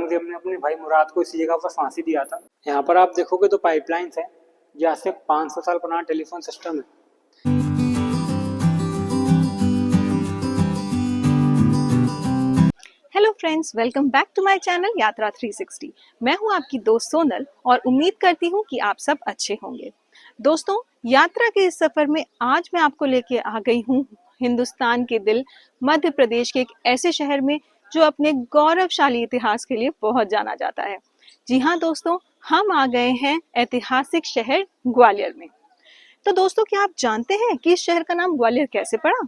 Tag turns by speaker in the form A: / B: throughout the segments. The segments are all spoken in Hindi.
A: औरंगजेब ने अपने भाई मुराद को इसी जगह पर फांसी दिया था। यहाँ पर आप देखोगे तो पाइपलाइंस है, ये आज से 500 साल पुराना टेलीफोन सिस्टम है।
B: Hello friends, welcome back to my channel Yatra 360। मैं हूं आपकी दोस्त सोनल और उम्मीद करती हूं कि आप सब अच्छे होंगे। दोस्तों, यात्रा के इस सफर में आज मैं आपको लेके आ गई हूं हिंदुस्तान के दिल मध्य प्रदेश के एक ऐसे शहर में जो अपने गौरवशाली इतिहास के लिए बहुत जाना जाता है। जी हाँ दोस्तों, हम आ गए हैं ऐतिहासिक शहर ग्वालियर में। तो दोस्तों, क्या आप जानते हैं कि इस शहर का नाम ग्वालियर कैसे पड़ा?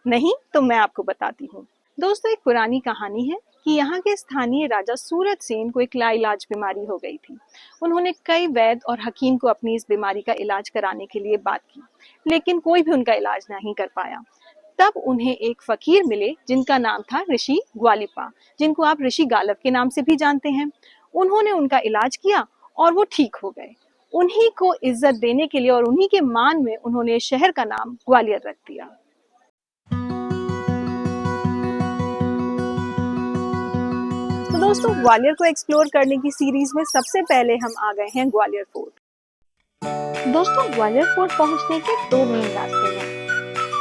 B: नहीं तो मैं आपको बताती हूँ। दोस्तों, एक पुरानी कहानी है कि यहाँ के स्थानीय राजा सूरत सेन को एक लाइलाज बीमारी हो गई थी। उन्होंने कई वैद्य और हकीम को अपनी इस बीमारी का इलाज कराने के लिए बात की, लेकिन कोई भी उनका इलाज नहीं कर पाया। तब उन्हें एक फकीर मिले जिनका नाम था ऋषि ग्वालिपा, जिनको आप ऋषि गालव के नाम से भी जानते हैं। उन्होंने उनका इलाज किया और वो ठीक हो गए। उन्हीं को इज्जत देने के लिए और उन्हीं के मान में उन्होंने शहर का नाम ग्वालियर रख दिया। तो दोस्तों, ग्वालियर को एक्सप्लोर करने की सीरीज में सबसे पहले हम आ गए हैं ग्वालियर फोर्ट। दोस्तों, ग्वालियर फोर्ट पहुंचने के दो मेन रास्ते हैं।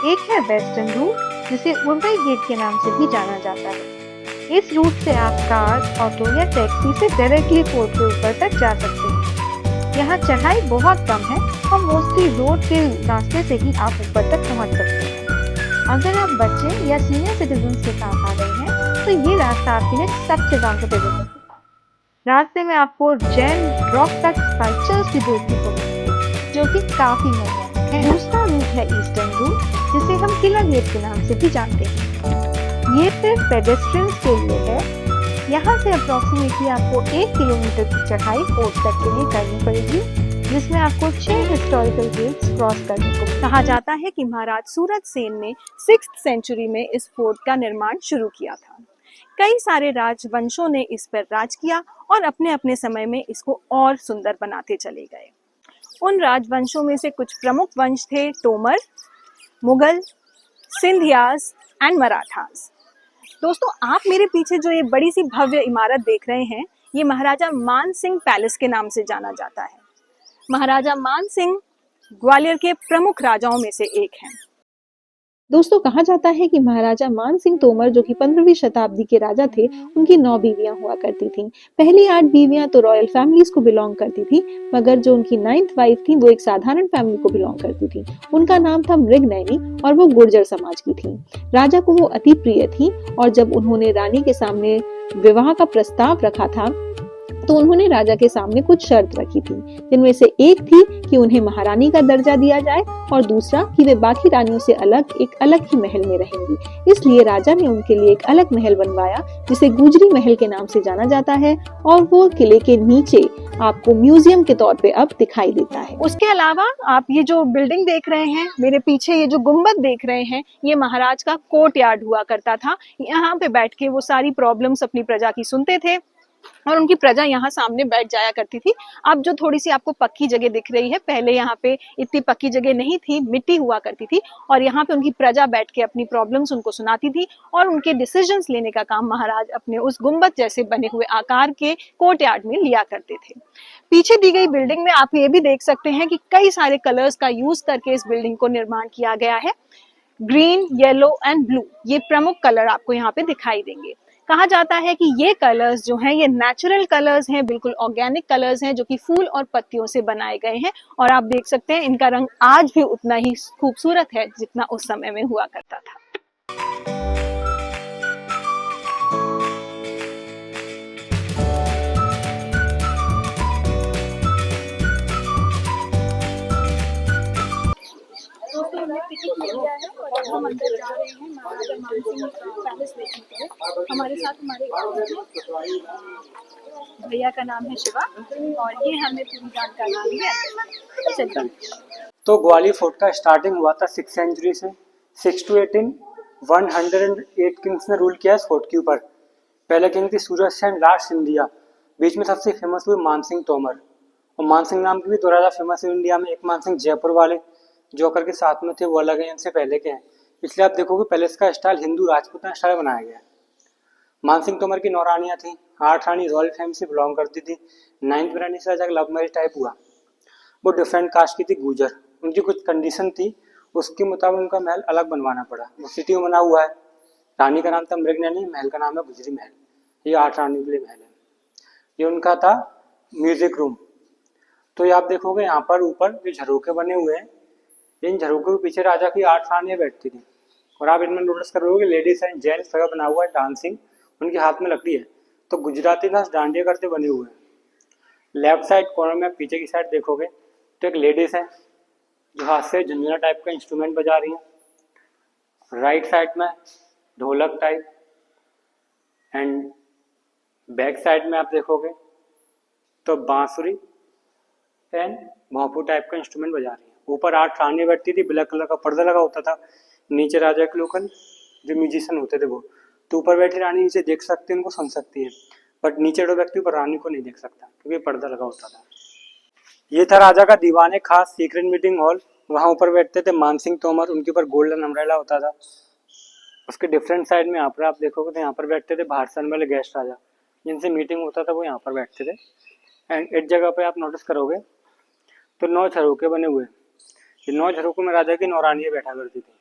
B: एक है वेस्टर्न रूट, जिसे उर्वई गेट के नाम से भी जाना जाता है। इस रूट से आप कार, ऑटो या टैक्सी से डायरेक्टली फोर्ट के ऊपर तक जा सकते हैं। यहाँ चढ़ाई बहुत कम है और मोस्टली रोड के रास्ते से ही आप ऊपर तक पहुँच सकते हैं। अगर आप बच्चे या सीनियर सिटीजन के साथ आ रहे हैं तो ये रास्ता आपके लिए सबसे कंफर्टेबल है। रास्ते में आपको जैन रॉक कट स्कल्पचर्स भी देखने को मिलेंगे, जो कि काफी महंगा है। दूसरा रूट है ईस्टर्न रूट, जिसे हम किला गेट के नाम से भी जानते हैं। ये सिर्फ पेडेस्ट्रियंस के लिए है। यहाँ से अप्रोक्सीमेटली आपको 1 किलोमीटर की चढ़ाई फोर्ट तक के लिए करनी पड़ेगी, जिसमें आपको 6 हिस्टोरिकल गेट्स क्रॉस करने को। कहा जाता है कि महाराज सूरत सेन ने 6th सेंचुरी में इस फोर्ट का निर्माण शुरू किया था। कई सारे राजवंशों ने इस पर राज किया और अपने अपने समय में इसको और सुंदर बनाते चले गए। उन राजवंशों में से कुछ प्रमुख वंश थे तोमर, मुगल, सिंधियाज एंड मराठास। दोस्तों, आप मेरे पीछे जो ये बड़ी सी भव्य इमारत देख रहे हैं, ये महाराजा मान सिंह पैलेस के नाम से जाना जाता है। महाराजा मान सिंह ग्वालियर के प्रमुख राजाओं में से एक हैं।
C: दोस्तों, कहा जाता है कि महाराजा मान सिंह तोमर, जो कि 15वीं शताब्दी के राजा थे, उनकी 9 बीवियां हुआ करती थीं। पहली 8 बीवियां तो रॉयल फैमिलीज को बिलोंग करती थी, मगर जो उनकी 9th वाइफ थी वो एक साधारण फैमिली को बिलोंग करती थी। उनका नाम था मृगनयनी और वो गुर्जर समाज की थी। राजा को वो अति प्रिय थी और जब उन्होंने रानी के सामने विवाह का प्रस्ताव रखा था तो उन्होंने राजा के सामने कुछ शर्त रखी थी, जिनमें से एक थी कि उन्हें महारानी का दर्जा दिया जाए और दूसरा कि वे बाकी रानियों से अलग एक अलग ही महल में रहेंगी। इसलिए राजा ने उनके लिए एक अलग महल बनवाया, जिसे गुजरी महल के नाम से जाना जाता है और वो किले के नीचे आपको म्यूजियम के तौर पे अब दिखाई देता है।
B: उसके अलावा आप ये जो बिल्डिंग देख रहे हैं, मेरे पीछे ये जो गुम्बद देख रहे हैं, ये महाराज का कोर्ट यार्ड हुआ करता था। यहाँ पे बैठ के वो सारी प्रॉब्लम्स अपनी प्रजा की सुनते थे और उनकी प्रजा यहाँ सामने बैठ जाया करती थी। अब जो थोड़ी सी आपको पक्की जगह दिख रही है, पहले यहाँ पे इतनी पक्की जगह नहीं थी, मिट्टी हुआ करती थी और यहाँ पे उनकी प्रजा बैठ के अपनी प्रॉब्लम्स उनको सुनाती थी और उनके डिसीजंस लेने का काम महाराज अपने उस गुम्बद जैसे बने हुए आकार के कोर्ट यार्ड में लिया करते थे। पीछे दी गई बिल्डिंग में आप ये भी देख सकते हैं कि कई सारे कलर्स का यूज करके इस बिल्डिंग को निर्माण किया गया है। ग्रीन, येलो एंड ब्लू, ये प्रमुख कलर आपको यहाँ पे दिखाई देंगे। कहा जाता है कि ये कलर्स जो हैं, ये नेचुरल कलर्स हैं, बिल्कुल ऑर्गेनिक कलर्स हैं, जो कि फूल और पत्तियों से बनाए गए हैं और आप देख सकते हैं इनका रंग आज भी उतना ही खूबसूरत है जितना उस समय में हुआ करता था। दोस्तों, हमने टिकट ले लिया है और अब हम अंदर जा रहे हैं महाराजा मान सिंह पैलेस देखने के लिए। हमारे साथ हमारे भैया का नाम है शिवा और ये हमें पूरी जानकारी दी है। चलिए।
A: तो ग्वालियर फोर्ट का स्टार्टिंग हुआ था 6th सेंचुरी से। 6 to 18 108 किंग्स ने रूल किया इस फोर्ट के ऊपर। पहले किंग थी सूरत सेन, लास्ट सिंधिया। बीच में सबसे फेमस हुए मानसिंह तोमर। और मानसिंह नाम के भी 2 राजा फेमस है इंडिया में। एक मानसिंह जयपुर वाले जोकर के साथ में थे, वो अलग है, इनसे पहले के हैं। इसलिए आप देखोगे पैलेस का स्टाइल हिंदू राजपूताना स्टाइल बनाया गया है। मानसिंह तोमर की 9 रानियां थी। 8 रानी रॉयल फैमिली से बिलोंग करती थी। 9वीं रानी से राजा का लव मैरिज टाइप हुआ। वो डिफरेंट कास्ट की थी, गुर्जर। उनकी कुछ कंडीशन थी, उसके मुताबिक उनका महल अलग बनवाना पड़ा। वो सिटी में बना हुआ है। रानी का नाम था मृगनयनी, महल का नाम है गुजरी महल। ये 8 रानी के लिए महल है। ये उनका था म्यूजिक रूम। तो ये आप देखोगे यहाँ पर ऊपर जो झरोके बने हुए हैं, इन झरोकों के पीछे राजा की 8 रानियां बैठती थी। और आप इनमें नोटिस करोगे लेडीज एंड जेंट्स जगह बना हुआ है डांसिंग, उनके हाथ में लकड़ी है। तो गुजराती डांस डांडिया करते बने हुए हैं। लेफ्ट साइड कॉर्नर में पीछे की साइड देखोगे तो एक लेडीज है जो हाथ से झुंझुना टाइप का इंस्ट्रूमेंट बजा रही है। राइट साइड में ढोलक टाइप, एंड बैक साइड में आप देखोगे तो बांसुरी एंड भोंपू टाइप का इंस्ट्रूमेंट बजा रही है। ऊपर 8 रानी बैठती थी, ब्लैक कलर का पर्दा लगा होता था। नीचे राजा के लोकल जो म्यूजिशियन होते थे वो, तो ऊपर बैठी रानी नीचे देख सकती है, उनको सुन सकती है, बट नीचे जो व्यक्ति ऊपर रानी को नहीं देख सकता क्योंकि पर्दा लगा होता था। ये था राजा का दीवाने खास सीक्रेट मीटिंग हॉल। वहाँ ऊपर बैठते थे मानसिंह तोमर, उनके ऊपर गोल्डन अम्ब्रेला होता था। उसके डिफरेंट साइड में यहाँ पर आप देखोगे तो यहाँ पर बैठते थे बाहर से आने वाले गेस्ट राजा, जिनसे मीटिंग होता था वो यहाँ पर बैठते थे। एंड एक जगह पे आप नोटिस करोगे तो 9 झरोके बने हुए। ये 9 झरोकों में राजा की 9 रानियां बैठा करती थी।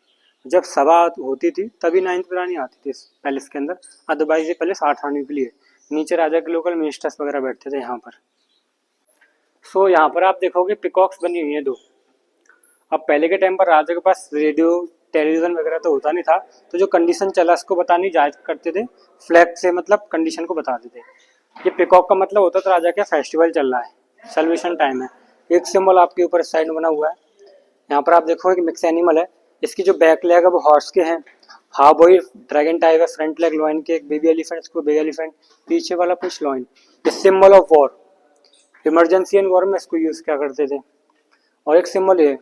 A: जब सभा होती थी तभी 9वीं रानी आती थी इस पैलेस के अंदर, अदरवाइज ये पैलेस 8 रानियों के लिए। नीचे राजा के लोकल मिनिस्टर्स वगैरह बैठते थे यहाँ पर। सो यहाँ पर आप देखोगे पिकॉक्स बनी हुई है 2। अब पहले के टाइम पर राजा के पास रेडियो टेलीविजन वगैरह तो होता नहीं था, तो जो कंडीशन चला उसको बतानी जायज करते थे, फ्लैग से मतलब कंडीशन को बताते थे। ये पिकॉक का मतलब होता था राजा का फेस्टिवल चल रहा है, सेलिब्रेशन टाइम है। एक सिंबल आपके ऊपर साइड में बना हुआ है। यहाँ पर आप देखोगे कि मिक्स एनिमल है। इसकी जो बैक लेग है वो हॉर्स के हैं, हाँ वही ड्रैगन टाइप है। फ्रंट लेग लॉइन के, एक बेबी एलिफेंट, इसको बेबी एलिफेंट, पीछे वाला कुछ लॉइन। ये symbol of war, emergency and war में इसको यूज किया करते थे। और एक सिंबल ये,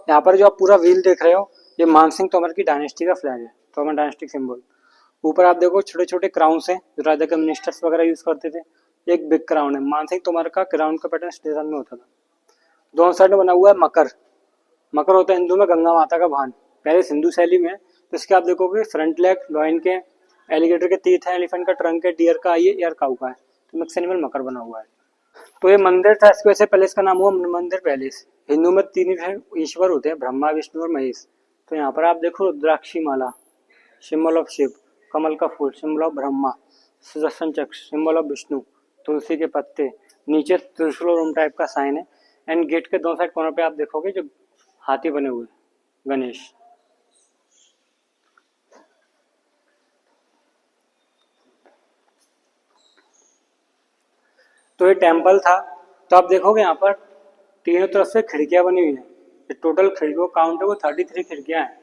A: यहाँ पर जो आप पूरा व्हील देख रहे हो ये मानसिंह तोमर की डायनेस्टी का फ्लैग है, तोमर डायनेस्टी सिंबल। ऊपर आप देखो छोटे छोटे क्राउन्स हैं जो राजा के मिनिस्टर्स वगैरह यूज करते थे। एक बिग क्राउन है, मानसिंह तोमर का क्राउन का पैटर्न स्टेशन में होता था। दोनों साइड में बना हुआ है मकर। मकर होता है हिंदू में गंगा माता का वाहन, पहले सिंधु शैली में। तो इसके आप देखोगे फ्रंट लेग लॉइन के, एलिगेटर के तीत है, एलिफेंट का ट्रंक है, डियर का आई है, एयर काऊ का है। तो मिक्स एनिमल मकर बना हुआ है। तो ये मंदिर था, इसकी वजह से पैलेस का नाम हुआ मंदिर पैलेस। हिंदू में 3 ईश्वर होते हैं, ब्रह्मा विष्णु और महेश। तो यहाँ पर आप देखो रुद्राक्षी माला, सिंबल ऑफ शिव, कमल का फूल, सिंबल ऑफ ब्रह्मा, सुदर्शन चक्र, सिंबल ऑफ विष्णु, तुलसी के पत्ते, नीचे त्रिशूल और ओम टाइप का साइन है। एंड गेट के दोनों साइड कॉर्नर पे आप देखोगे जो हाथी बने हुए, गणेश। तो ये टेम्पल था। तो आप देखोगे यहाँ पर तीनों तरफ से खिड़कियां बनी हुई हैं। टोटल खिड़कियों काउंट है वो 33 खिड़कियां हैं,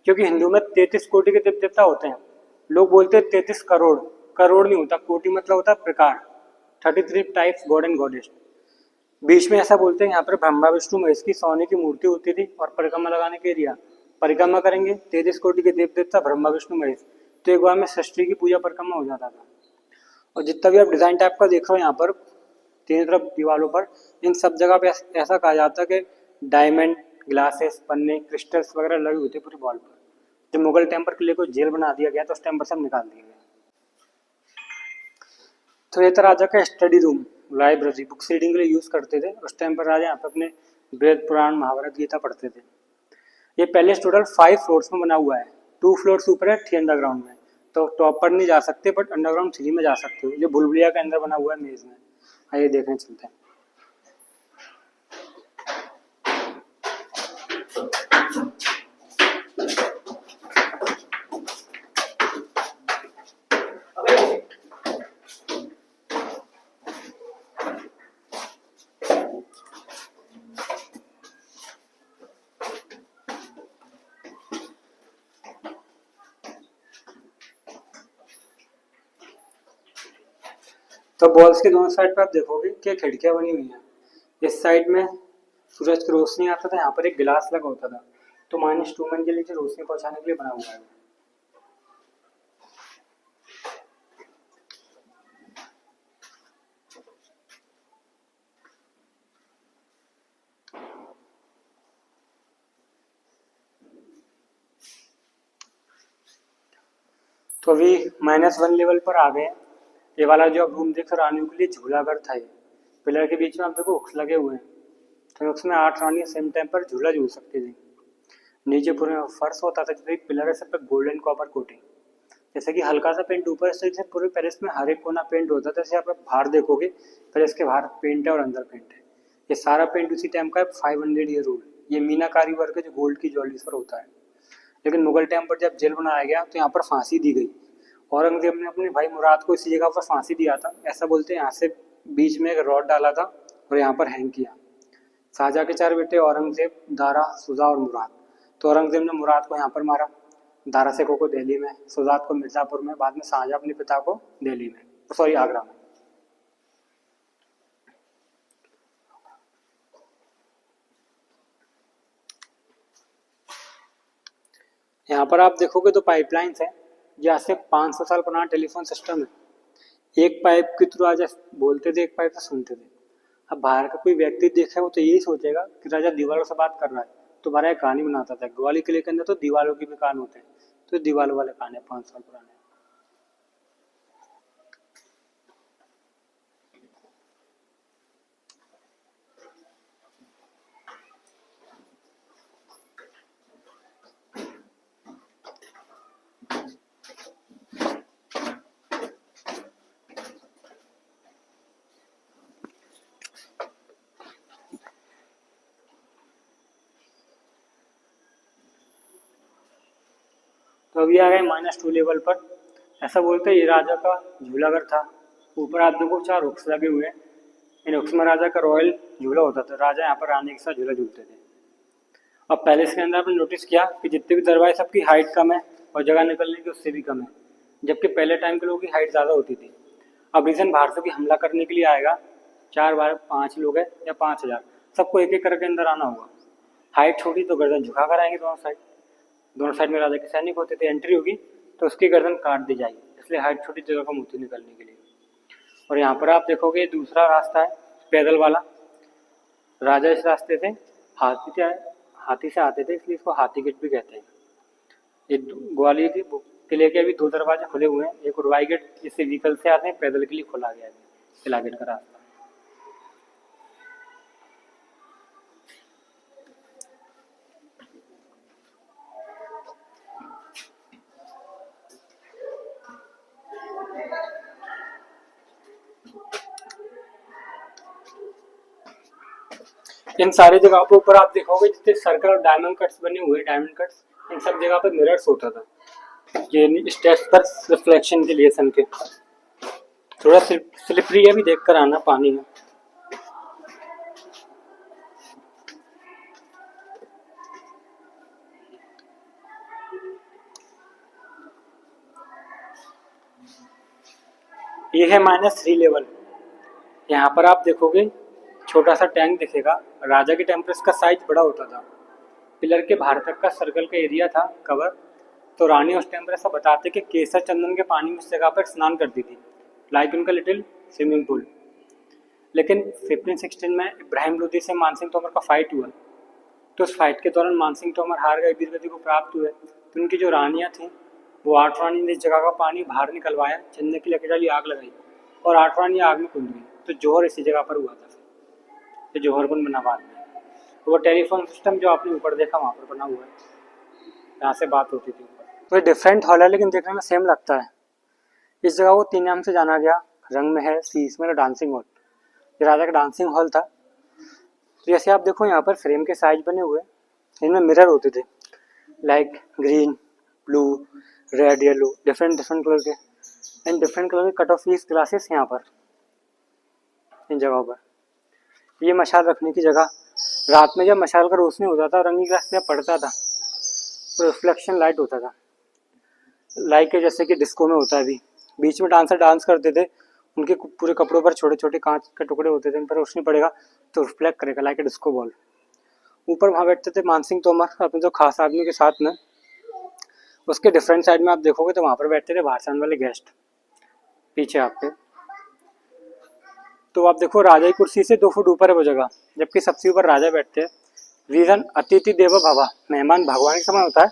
A: क्योंकि हिंदू में 33 कोटि के देव देवता होते हैं। लोग बोलते हैं 33 करोड़, करोड़ नहीं होता, कोटि मतलब होता है प्रकार। 33 टाइप्स गॉड एंड गॉडेस। बीच में ऐसा बोलते हैं यहाँ पर ब्रह्मा विष्णु महेश की सोने की मूर्ति होती थी और परिक्रमा लगाने के एरिया, परिक्रमा करेंगे 33 कोटि के देव देवता ब्रह्मा विष्णु महेश, तो एक बार में सृष्टि की पूजा परिक्रमा हो जाता था। और जितना भी आप डिजाइन टाइप का देख रहे हो यहाँ पर तीनों तरफ दीवारों पर, इन सब जगह पे ऐसा कहा जाता है कि डायमंड, ग्लासेस, पन्ने, क्रिस्टल्स वगैरह लगे होते पूरी वॉल पर। जब मुगल टेम्पर के लिए कोई जेल बना दिया गया तो उस टाइम पर सब निकाल दिए गए। तो ये था राजा का study room, library, books reading के लिए यूज करते थे। उस टाइम पर राजा यहाँ पर अपने वेद पुराण महाभारत गीता पढ़ते थे। ये पैलेस टोटल 5 फ्लोर्स में बना हुआ है। 2 फ्लोर्स ऊपर है, 3 अंडरग्राउंड में। तो टॉप पर नहीं जा सकते बट अंडरग्राउंड 3 में जा सकते हो। ये भूलभुलैया के अंदर बना हुआ है मेज में। आइए देखने चलते हैं। तो बॉल्स के दोनों साइड पर आप देखोगे कि खिड़कियां बनी हुई हैं। इस साइड में सूरज की रोशनी आता था, यहाँ पर एक गिलास लगा होता था, तो -2 मंजिल की रोशनी पहुंचाने के लिए बना हुआ है। तो अभी -1 लेवल पर आ गए हैं। ये वाला जो आप रूम देख रहे हो रानियों के लिए झूला घर था। ये पिलर के बीच में आप देखो हुक्स लगे हुए हैं, तो उसमें 8 रानी सेम टाइम पर झूला झूल सकती थी। नीचे पूरे फर्श होता था, जैसे पिलर है सब पे गोल्डन कॉपर कोटिंग, जैसे कि हल्का सा पेंट ऊपर से पूरे पैलेस में हर एक कोना पेंट होता था। जैसे आप बाहर देखोगे पैलेस के बाहर पेंट है और अंदर पेंट है। ये सारा पेंट उसी टाइम का 500 ईयर ओल्ड। ये मीनाकारी वर्क है जो गोल्ड की ज्वेलरीज पर होता है। लेकिन मुगल टाइम पर जब जेल बनाया गया तो यहाँ पर फांसी दी गई। औरंगजेब ने अपने भाई मुराद को इसी जगह पर फांसी दिया था। ऐसा बोलते हैं यहाँ से बीच में एक रॉड डाला था और यहाँ पर हैंग किया। शाहजहाँ के 4 बेटे औरंगजेब, दारा, शुजा और मुराद। तो औरंगजेब ने मुराद को यहाँ पर मारा, दारा शेखों को दिल्ली में, शुजात को मिर्जापुर में, बाद में शाहजहाँ अपने पिता को दिल्ली में, सॉरी आगरा में। यहाँ पर आप देखोगे तो पाइपलाइंस है, यहाँ से 500 साल पुराना टेलीफोन सिस्टम है। एक पाइप के थ्रू राजा बोलते थे, एक पाइप से सुनते थे। अब बाहर का कोई व्यक्ति देखा वो तो यही सोचेगा कि राजा दीवारों से बात कर रहा है, तो बारह एक कहानी बनाता था। ग्वालियर किले के अंदर तो दीवारों के भी कान होते हैं, तो दीवारों वाले कान है 5 साल पुराने। तो अभी आ गए -2 लेवल पर। ऐसा बोलते हैं ये राजा का झूला घर था। ऊपर आप देखो 4 हुक्स लगे हुए हैं। इन हुक्स में राजा का रॉयल झूला होता था। राजा यहाँ पर रानी के साथ झूला झूलते थे। अब पैलेस के अंदर आपने नोटिस किया कि जितने भी दरवाजे सबकी हाइट कम है और जगह निकलने की उससे भी कम है, जबकि पहले टाइम के लोगों की हाइट ज़्यादा होती थी। अब रीजन बाहर से भी हमला करने के लिए आएगा, 4 बार 5 लोग हैं या 5000, सबको एक एक करके अंदर आना होगा। हाइट छोटी तो गर्दन झुका कर आएंगे दोनों साइड में राजा के सैनिक होते थे। एंट्री होगी तो उसकी गर्दन काट दी जाएगी, इसलिए हाइट छोटी जगह कम होती निकलने के लिए। और यहाँ पर आप देखोगे दूसरा रास्ता है पैदल वाला। राजा इस रास्ते से हाथी से आते थे, इसलिए इसको हाथी गेट भी कहते हैं। ये ग्वालियर के किले के अभी 2 दरवाजे खुले हुए हैं। एक उरवाई गेट जिससे व्हीकल से आते हैं, पैदल के लिए खुला गया है किला गेट का रास्ता। इन सारी जगह पे ऊपर आप देखोगे जितने सर्कल और डायमंड कट्स बने हुए, डायमंड कट्स, इन सब जगह पे मिरर्स होता था, ये स्टेप्स पर रिफ्लेक्शन के लिए सन के। थोड़ा स्लिपरी है भी, देख कर आना पानी में। ये है -3 लेवल। यहाँ पर आप देखोगे छोटा सा टैंक दिखेगा। राजा के टाइम पर इसका साइज बड़ा होता था। पिलर के बाहर तक का सर्कल का एरिया था कवर। तो रानी उस टाइम पर ऐसा बताते कि केसर चंदन के पानी में उस जगह पर स्नान करती थी, लाइक उनका लिटिल स्विमिंग पूल। लेकिन 1516 में इब्राहिम लोदी से मानसिंह तोमर का फाइट हुआ, तो उस फाइट के दौरान मानसिंह तोमर हार गए, वीरगति को प्राप्त हुए। तो उनकी जो रानियाँ थीं वो 8 रानी ने इस जगह का पानी बाहर निकलवाया, चंदन की लकड़ी डाली, आग लगाई और 8 रानी आग में कुंद गई। तो जोहर इसी जगह पर हुआ था, तो जोहर कुंड बना बाद में। तो वो टेलीफोन सिस्टम जो आपने ऊपर देखा वहाँ पर बना हुआ है, यहाँ से बात होती थी। तो ये डिफरेंट हॉल है लेकिन देखने में सेम लगता है। इस जगह को 3 नाम से जाना गया, रंग महल, शीश महल, डांसिंग हॉल। ये राजा का डांसिंग हॉल था। तो जैसे आप देखो यहाँ पर फ्रेम के साइज बने हुए, इनमें मिरर होते थे, like green, blue, red, yellow, different colour के, एंड डिफरेंट कलर के कट ऑफ पीस ग्लासेस यहाँ पर इन जगहों पर। ये मशाल रखने की जगह, रात में जब मशाल का रोशनी होता था, रंगीन ग्लास में पड़ता था तो रिफ्लेक्शन लाइट होता था, लाइक जैसे कि डिस्को में होता है। अभी बीच में डांसर डांस करते थे, उनके पूरे कपड़ों पर छोटे छोटे कांच के टुकड़े होते थे, इन पर रोशनी पड़ेगा तो रिफ्लेक्ट करेगा लाइक ए डिस्को बॉल। ऊपर वहाँ बैठते थे मानसिंह तोमर अपने जो खास आदमी के साथ में। उसके डिफरेंट साइड में आप देखोगे तो वहाँ पर बैठते थे बाहर से आने वाले गेस्ट, पीछे आपके। तो आप देखो राजा की कुर्सी से 2 फुट ऊपर है वो जगह, जबकि सबसे ऊपर राजा बैठते हैं। रीजन अतिथि देवो भव, मेहमान भगवान के समान होता है,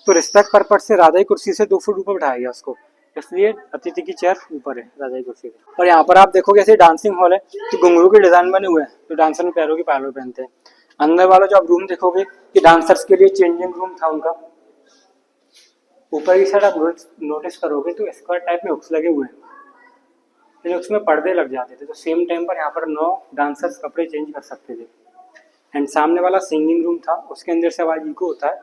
A: तो रिस्पेक्ट पर्पज से राजा की कुर्सी से 2 फुट ऊपर बैठाया गया उसको, इसलिए अतिथि की चेयर ऊपर है राजा की कुर्सी के। और यहाँ पर आप देखोगे ऐसे डांसिंग हॉल है, तो घुंघरू के डिजाइन बने हुए हैं, तो डांसर में पैरों की पायलों पहनते हैं। अंदर वाला जो आप रूम देखोगे कि डांसर्स के लिए चेंजिंग रूम था उनका। ऊपर की साइड आप नोटिस करोगे तो स्क्वायर टाइप में हुक्स लगे हुए हैं, इन हुक्स में पर्दे लग जाते थे, तो सेम टाइम पर यहाँ पर 9 डांसर्स कपड़े चेंज कर सकते थे। एंड सामने वाला सिंगिंग रूम था, उसके अंदर से आवाज इको होता है,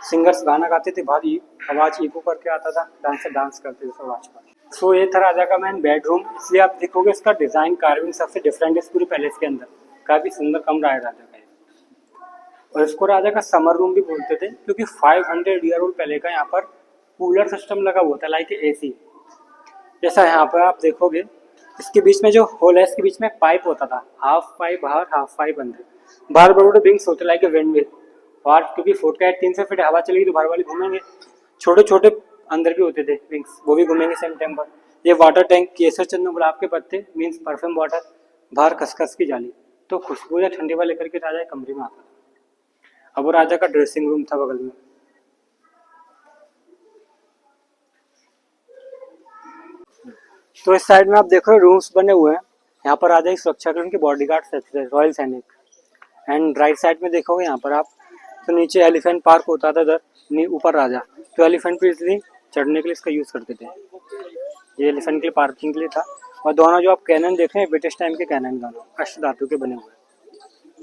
A: सिंगर्स गाना गाते थे, बाहर आवाज इको करके आता था, डांसर डांस करते थे उस आवाज पर। सो ये था राजा का मेन बेडरूम, इसलिए आप देखोगे इसका डिजाइन कार्विंग सबसे डिफरेंट है इस पूरे पैलेस के अंदर। काफी सुंदर कमरा है राजा का। और इसको राजा का समर रूम भी बोलते थे, क्योंकि 500 ईयर ओल्ड पहले का यहाँ पर कूलर सिस्टम लगा हुआ था, लाइक एसी जैसा। यहाँ पर आप देखोगे इसके बीच में जो होल है, इसके बीच में पाइप होता था, हाफ पाइप बाहर हाफ पाइप अंदर। बाहर बड़े बड़े विंग्स होते लाइक विंड व्हील, बाहर क्योंकि फुट का 300 फीट हवा चलेगी तो बाहर वाले घूमेंगे। छोटे छोटे अंदर भी होते थे विंग्स, वो भी घूमेंगे सेम टाइम पर। ये वाटर टैंक, केसर चंदन गुलाब के पत्ते मीन्स परफ्यूम वाटर, बाहर खसखस की जाली, तो खुशबू या ठंडी हवा लेकर के राजा कमरे में आता था। अब वो राजा का ड्रेसिंग रूम था बगल में। तो इस साइड में आप देख रहे हो रूम्स बने हुए हैं, यहाँ पर राजा की सुरक्षा के लिए उनके बॉडीगार्ड रहते थे, रॉयल सैनिक। एंड राइट साइड में देखोगे यहाँ पर आप, तो नीचे एलिफेंट पार्क होता था इधर, ऊपर राजा, तो एलिफेंट पे इसलिए चढ़ने के लिए इसका यूज करते थे। ये एलिफेंट के लिए पार्किंग के लिए था। और दोनों जो आप कैनन देख रहे हैं ब्रिटिश टाइम के कैनन, दोनों अष्ट धातु के बने हुए हैं।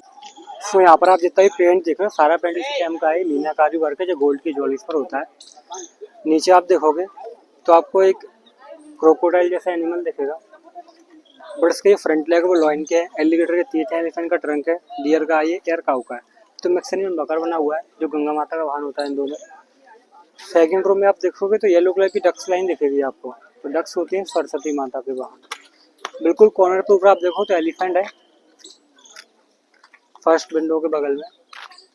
A: सो यहाँ पर आप जितना भी पेंट देख रहे हो सारा पेंट इसी टाइम का है, मीनाकारी वर्क है जो गोल्ड की ज्वेलरीज पर होता है। नीचे आप देखोगे तो आपको एक क्रोकोडाइल जैसा एनिमल दिखेगा, बट इसके ये फ्रंट लेग वो लॉइन के है, एलिगेटर के तीत है, एलिफेंट का ट्रंक है, डियर का ये एयर काउ का है, तो मैक्सिमम बकर बना हुआ है जो गंगा माता का वाहन होता है इन दोनों। सेकंड रो में आप देखोगे तो येलो कलर की डक्स लाइन दिखेगी आपको, तो डक्स होती हैं सरस्वती माता के वाहन। बिल्कुल कॉर्नर पे ऊपर आप देखो तो एलिफेंट है फर्स्ट विंडो के बगल में,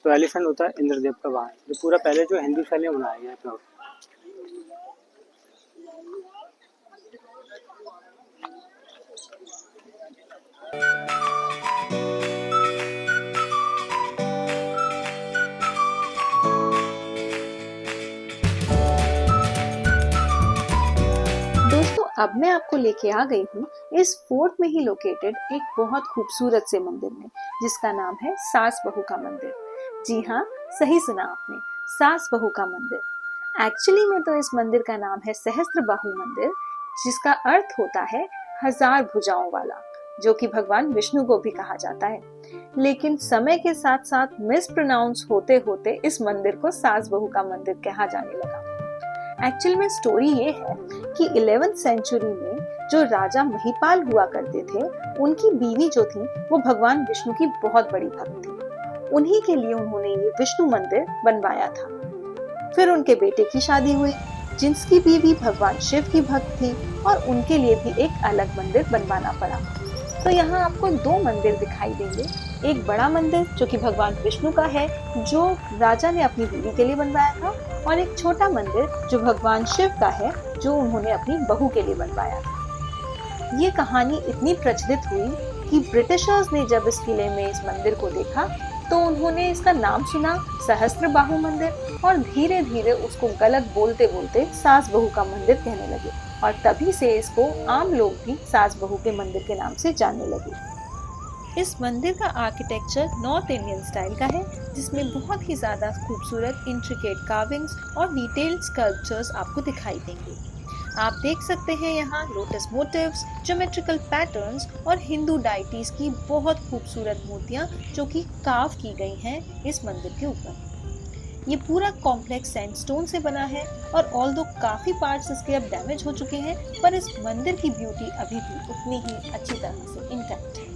A: तो एलिफेंट होता है इंद्रदेव का वाहन, जो पूरा पहले जो हिंदू शैली में बनाया गया है।
C: दोस्तों अब मैं आपको लेके आ गई हूँ इस फोर्ट में ही लोकेटेड एक बहुत खूबसूरत से मंदिर में, जिसका नाम है सास बहू का मंदिर। जी हाँ, सही सुना आपने, सास बहू का मंदिर। एक्चुअली में तो इस मंदिर का नाम है सहस्त्र बाहु मंदिर, जिसका अर्थ होता है 1000 भुजाओं वाला, जो कि भगवान विष्णु को भी कहा जाता है। लेकिन समय के साथ साथ मिस प्रोनाउंस होते होते इस मंदिर को सास बहू का मंदिर कहा जाने लगा। एक्चुअल में स्टोरी ये है कि 11th सेंचुरी में जो राजा महिपाल हुआ करते थे, उनकी बीवी जो थी वो भगवान विष्णु की बहुत बड़ी भक्त थी। उन्हीं के लिए उन्होंने ये विष्णु मंदिर बनवाया था। फिर उनके बेटे की शादी हुई, जिसकी बीवी भगवान शिव की भक्त थी, और उनके लिए भी एक अलग मंदिर बनवाना पड़ा। तो यहाँ आपको 2 मंदिर दिखाई देंगे, एक बड़ा मंदिर जो कि भगवान विष्णु का है, जो राजा ने अपनी बीवी के लिए बनवाया था, और एक छोटा मंदिर जो भगवान शिव का है, जो उन्होंने अपनी बहू के लिए बनवाया था। ये कहानी इतनी प्रचलित हुई कि ब्रिटिशर्स ने जब इस किले में इस मंदिर को देखा तो उन्होंने इसका नाम सुना सहस्त्र बाहु मंदिर, और धीरे धीरे उसको गलत बोलते बोलते सास बहू का मंदिर कहने लगे, और तभी से इसको आम लोग भी सास बहू के मंदिर के नाम से जानने लगे। इस मंदिर का आर्किटेक्चर नॉर्थ इंडियन स्टाइल का है, जिसमें बहुत ही ज़्यादा खूबसूरत इंट्रिकेट कार्विंग्स और डिटेल्ड स्कल्पचर्स आपको दिखाई देंगे। आप देख सकते हैं यहाँ लोटस मोटिव्स, ज्योमेट्रिकल पैटर्न्स और हिंदू डाइटीज की बहुत खूबसूरत मूर्तियाँ जो कि कार्व की गई हैं इस मंदिर के ऊपर। ये पूरा कॉम्प्लेक्स सैंडस्टोन से बना है, और ऑल्दो काफ़ी पार्ट्स इसके अब डैमेज हो चुके हैं, पर इस मंदिर की ब्यूटी अभी भी उतनी ही अच्छी तरह से इंटैक्ट है।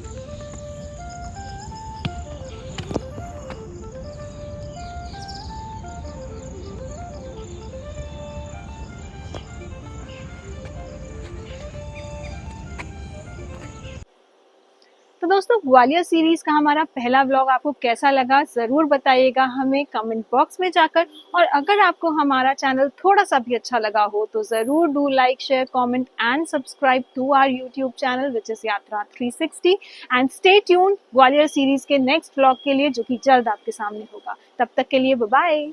B: तो दोस्तों ग्वालियर सीरीज का हमारा पहला व्लॉग आपको कैसा लगा जरूर बताइएगा हमें कमेंट बॉक्स में जाकर। और अगर आपको हमारा चैनल थोड़ा सा भी अच्छा लगा हो तो जरूर do like, share, comment and subscribe to our YouTube channel which is Yatra 360 and stay tuned Gwalior series के नेक्स्ट व्लॉग के लिए, जो कि जल्द आपके सामने होगा। तब तक के लिए बाय बाय।